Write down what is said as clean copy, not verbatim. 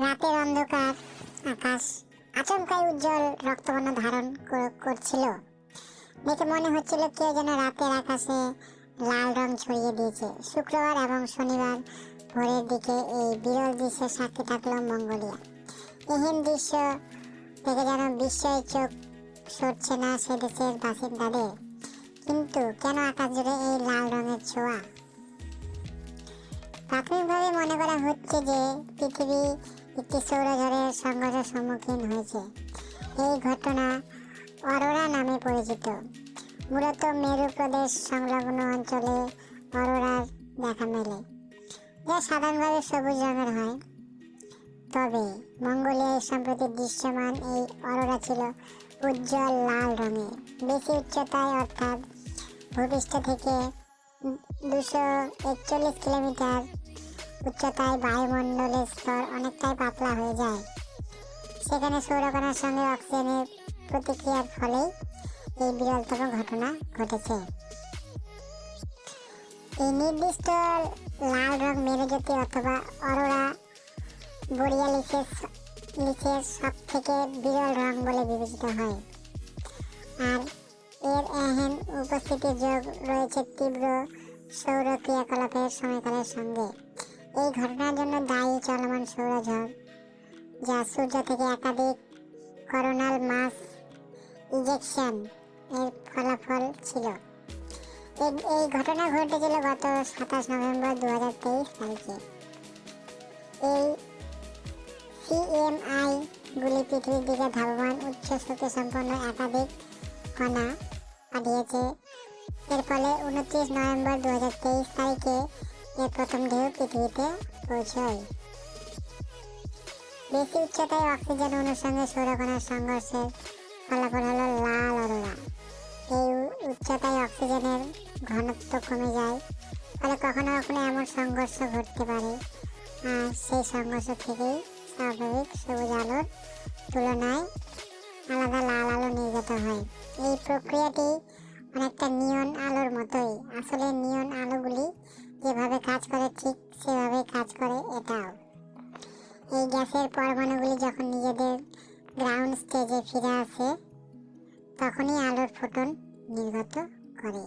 রাতের অন্ধকার আকাশ আচমকাই উজ্জ্বল রক্তবর্ণ ধারণ করছিল। দেখে মনে হচ্ছিল কেউ যেন রাতের আকাশে লাল রং ছড়িয়ে দিয়েছে। শুক্রবার এবং শনিবার ভোরের দিকে এই বিরল দৃশ্যের সাক্ষী থাকলো মঙ্গোলিয়া। এহেন দৃশ্য দেখে যেন বিস্ময়ে চোখ সরছে না সে দেশের বাসিন্দাদের। কিন্তু কেন আকাশ জুড়ে এই লাল রঙের ছোঁয়া? প্রাথমিকভাবে মনে করা হচ্ছে যে পৃথিবী একটি সৌরঝড়ের সংঘর্ষের সম্মুখীন হয়েছে। এই ঘটনা অরোরা নামে পরিচিত। মূলত মেরু প্রদেশ সংলগ্ন অঞ্চলে অরোরার দেখা মেলে, যা সাধারণভাবে সবুজ রঙের হয়। তবে মঙ্গোলিয়ায় সম্প্রতি দৃশ্যমান এই অরোরা ছিল উজ্জ্বল লাল রঙের। বেশি উচ্চতায় অর্থাৎ ভূপৃষ্ঠ থেকে 241 কিলোমিটার উচ্চতায় বায়ুমণ্ডলের স্তর অনেকটাই পাতলা হয়ে যায়। সেখানে সৌরকণার সঙ্গে অক্সিজেনের প্রতিক্রিয়ার ফলেই এই বিরলতম ঘটনা ঘটেছে। এই নির্দিষ্ট লাল রং মেরুজ্যোতি অথবা অরোরা বোরিয়ালিসের সব থেকে বিরল রং বলে বিবেচিত হয়। আর এর এহেন উপস্থিতি যোগ রয়েছে তীব্র সৌর ক্রিয়াকলাপের সময়কালের সঙ্গে। এই ঘটনার জন্য দায়ী চলমান সৌরঝড়, যা সূর্য থেকে একাধিক করোনাল মাস ইজেকশন এর ফলাফল ছিল। এই ঘটনা ঘটেছিল গত 27 নভেম্বর 2023 তারিখে। এই সিএমআই গুলি পৃথিবীর দিকে ধাবমান উচ্চ শক্তি সম্পন্ন একাধিক কণা পাঠিয়েছে। এর ফলে 29 নভেম্বর 2023 তারিখে এর প্রথম ঢেউ পৃথিবীতে পৌঁছয়। বেশি উচ্চতায় অক্সিজেন অণুর সঙ্গে সৌরকণার সংঘর্ষের ফলাফল হলো লাল অরোরা। এই উচ্চতায় অক্সিজেনের ঘনত্ব কমে যায়, ফলে কখনো কখনো এমন সংঘর্ষ ঘটতে পারে, আর সেই সংঘর্ষ থেকেই স্বাভাবিক সবুজ আলোর তুলনায় আলাদা লাল আলো নির্গত হয়। এই প্রক্রিয়াটি অনেকটা নিয়ন আলোর মতোই। আসলে নিয়ন আলোগুলি যেভাবে কাজ করে ঠিক সেভাবেই কাজ করে এটাও। এই গ্যাসের পরমাণুগুলি যখন নিজেদের গ্রাউন্ড স্টেজে ফিরে আসে, তখনই আলোর ফোটন নির্গত করে।